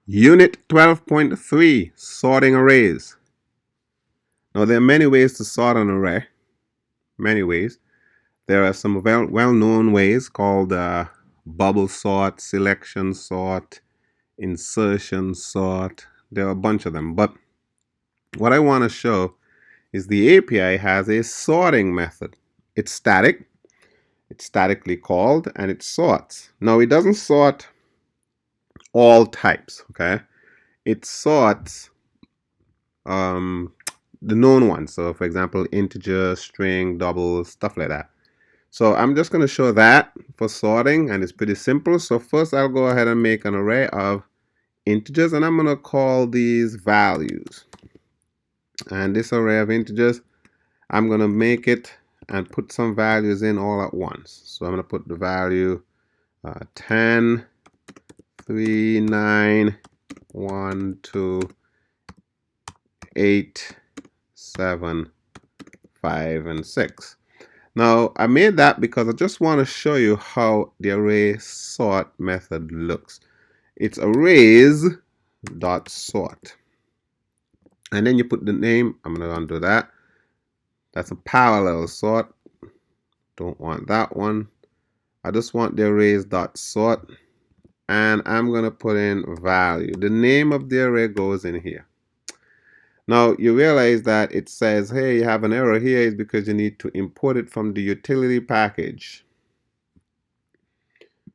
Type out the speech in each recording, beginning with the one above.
Unit 12.3, sorting arrays. Now there are many ways to sort an array, many ways. There are some well-known ways called bubble sort, selection sort, insertion sort. There are a bunch of them, but what I want to show is the API has a sorting method. It's static, it's statically called, and it sorts. Now it doesn't sort all types, okay? It sorts the known ones. So for example, integer, string, double, stuff like that. So I'm just going to show that for sorting, and it's pretty simple. So first I'll go ahead and make an array of integers, and I'm going to call these values. And this array of integers, I'm going to make it and put some values in all at once. So I'm going to put the value 10, 3, 9, 1, 2, 8, 7, 5, and 6. Now I made that because I just want to show you how the array sort method looks. It's arrays dot sort, and then you put the name. I'm going to undo that. That's a parallel sort. Don't want that one. I just want the arrays dot sort, and I'm going to put in value. The name of the array goes in here. Now you realize that it says, hey, you have an error here, is because you need to import it from the utility package.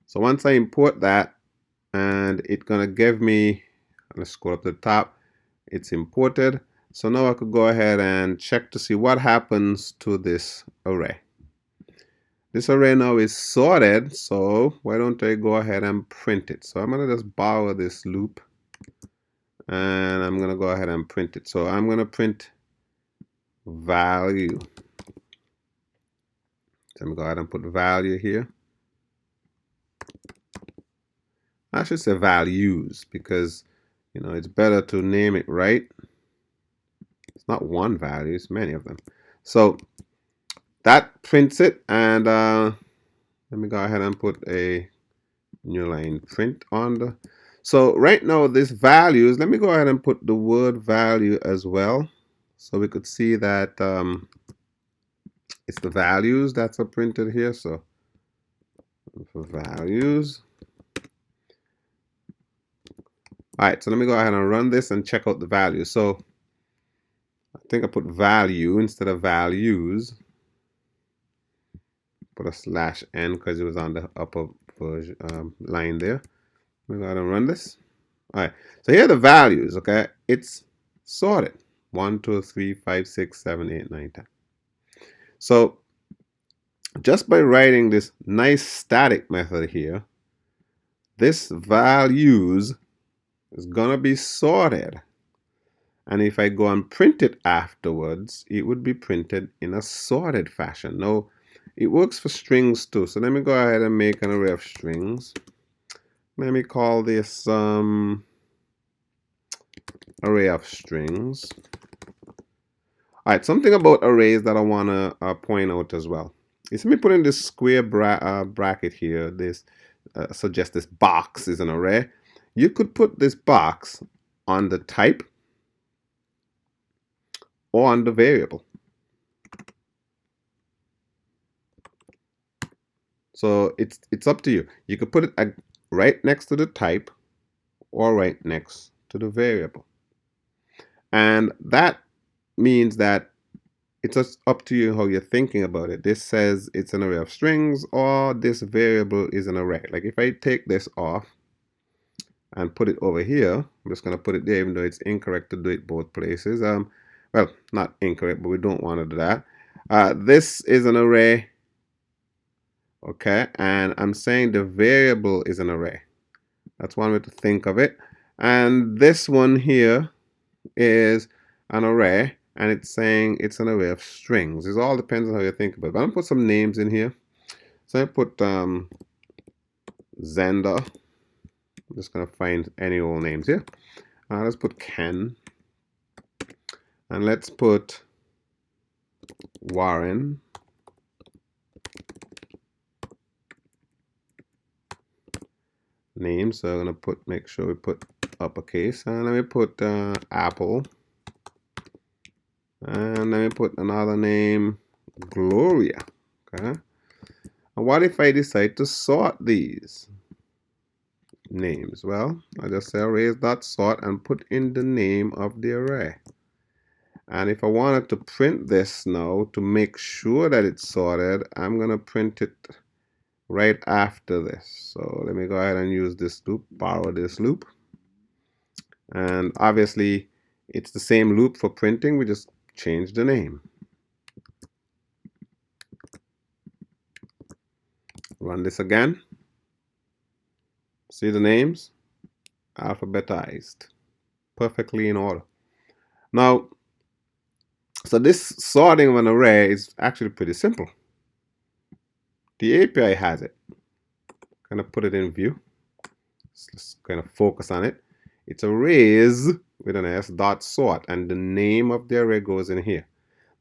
So once I import that, and it's gonna give me, let's scroll up to the top, it's imported. So now I could go ahead and check to see what happens to this array. This array now is sorted, so why don't I go ahead and print it? So I'm gonna just borrow this loop, and I'm going to go ahead and print it. So I'm going to print value. So I'm going to go ahead and put value here. I should say values, because it's better to name it right. It's not one value, it's many of them. So that prints it, and let me go ahead and put a new line print on the. So right now this values, let me go ahead and put the word value as well, so we could see that it's the values that's are printed here. So for values. All right, so let me go ahead and run this and check out the values. So I think I put value instead of values. Put a slash n because it was on the upper version, line there. Let me go ahead and run this. All right, so here are the values, okay? It's sorted. 1, 2, 3, 5, 6, 7, 8, 9, 10. So just by writing this nice static method here, this values is gonna be sorted. And if I go and print it afterwards, it would be printed in a sorted fashion. Now, it works for strings too. So let me go ahead and make an array of strings. Let me call this array of strings. All right, something about arrays that I want to point out as well. Is let me put in this square bracket here. This suggests this box is an array. You could put this box on the type or on the variable. So it's up to you. You could put it right next to the type or right next to the variable. And that means that it's just up to you how you're thinking about it. This says it's an array of strings, or this variable is an array. Like if I take this off and put it over here, I'm just going to put it there, even though it's incorrect to do it both places. Well, not incorrect, but we don't want to do that. This is an array, okay, and I'm saying the variable is an array. That's one way to think of it. And this one here is an array, and it's saying it's an array of strings. It all depends on how you think about it. But I'm going to put some names in here. So I put Zender. I'm just going to find any old names here. Let's put Ken. And let's put Warren. Name. So I'm going to make sure we put uppercase, and let me put Apple, and let me put another name, Gloria. Okay. And what if I decide to sort these names? Well, I just say arrays.sort and put in the name of the array. And if I wanted to print this now to make sure that it's sorted, I'm going to print it right after this. So let me go ahead and use this loop, borrow this loop. And obviously, it's the same loop for printing. We just change the name. Run this again. See the names? Alphabetized. Perfectly in order. Now, so this sorting of an array is actually pretty simple. The API has it. Kind of put it in view. Let's kind of focus on it. It's arrays with an S dot sort, and the name of the array goes in here.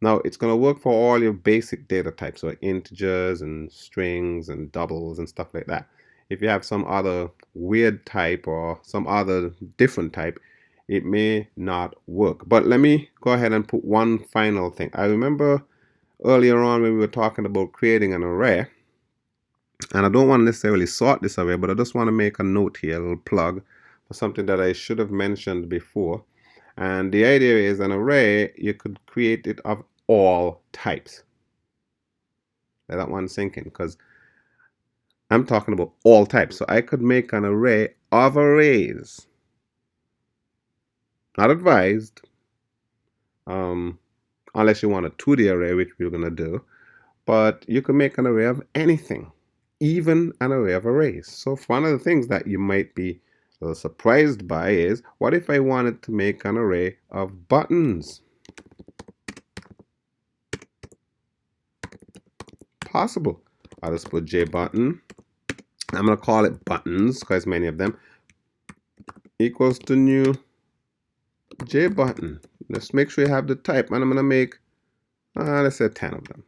Now it's going to work for all your basic data types, so integers and strings and doubles and stuff like that. If you have some other weird type or some other different type, it may not work. But let me go ahead and put one final thing. I remember earlier on when we were talking about creating an array, and I don't want to necessarily sort this array, but I just want to make a note here, a little plug for something that I should have mentioned before. And the idea is an array, you could create it of all types. Let that one sink in, because I'm talking about all types. So I could make an array of arrays. Not advised, unless you want a 2D array, which we're going to do. But you can make an array of anything, even an array of arrays. So one of the things that you might be a little surprised by is, what if I wanted to make an array of buttons? Possible. I'll just put JButton. I'm going to call it buttons because many of them equals to new JButton. Let's make sure you have the type, and I'm going to make let's say 10 of them.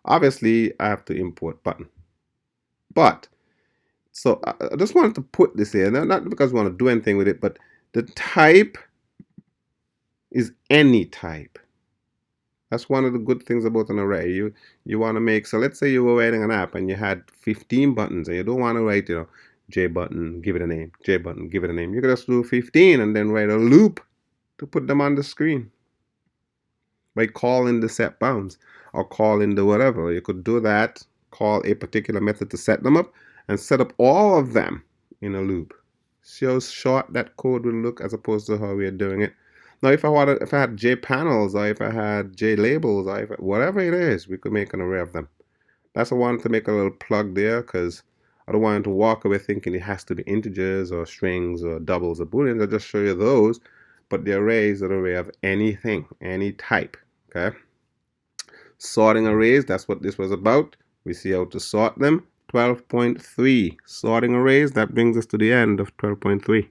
Obviously I have to import button, but so I just wanted to put this here, not because we want to do anything with it, but the type is any type. That's one of the good things about an array. You want to make, so let's say you were writing an app and you had 15 buttons and you don't want to write, J button, give it a name, J button, give it a name. You could just do 15 and then write a loop to put them on the screen by calling the set bounds or calling the whatever. You could do that, call a particular method to set them up and set up all of them in a loop. See how short that code will look as opposed to how we are doing it. Now, if I had J panels, or if I had J labels, or whatever it is, we could make an array of them. That's why I wanted to make a little plug there, because I don't want to walk away thinking it has to be integers or strings or doubles or booleans. I'll just show you those. But the array is an array of anything, any type. Okay. Sorting arrays, that's what this was about. We see how to sort them. 12.3 sorting arrays. That brings us to the end of 12.3.